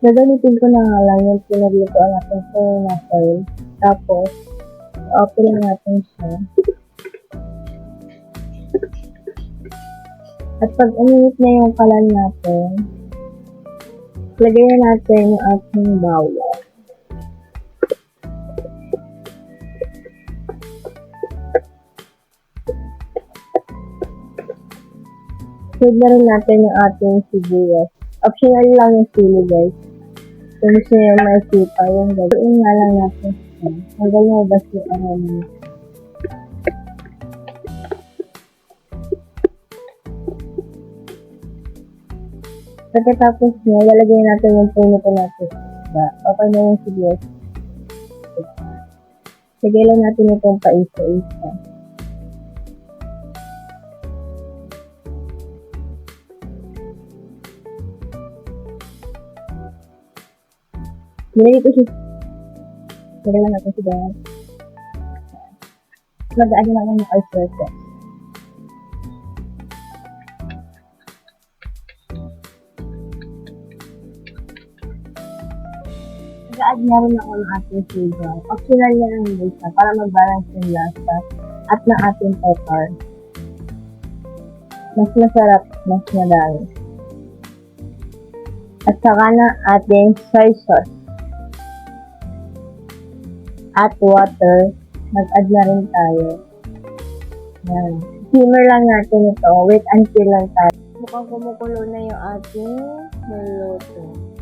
Gagamitin ko na nga lang yung pinaglutoan natin sa oil. Tapos, open lang natin siya. At pag uminit na yung kalan natin, lagay na natin yung ating bawang. Sunod na rin natin yung ating sibuyas. Optional lang yung sili, guys. Kung gusto nyo may sipa, yung gagawin nga lang natin siya. Hanggang lumabas yung aroma. Pagkatapos nyo, lalagay natin yung punito natin. Okay na yung sibuyas. Lagay lang natin itong paisa-isa. Nilagay ko siya. Lagay lang natin siya. Mag-aano naman yung oyster sauce. Mag-add na rin ako ng ating sugar. Optional niya lang yung isa para mag-balance yung lasa at ng ating pepper. Mas masarap, mas madami. At saka na ating soy sauce. At water. Mag-add na rin tayo. Yan. Simmer lang natin ito. Wait until lang tayo. Mukhang kumukulo na yung ating niluto.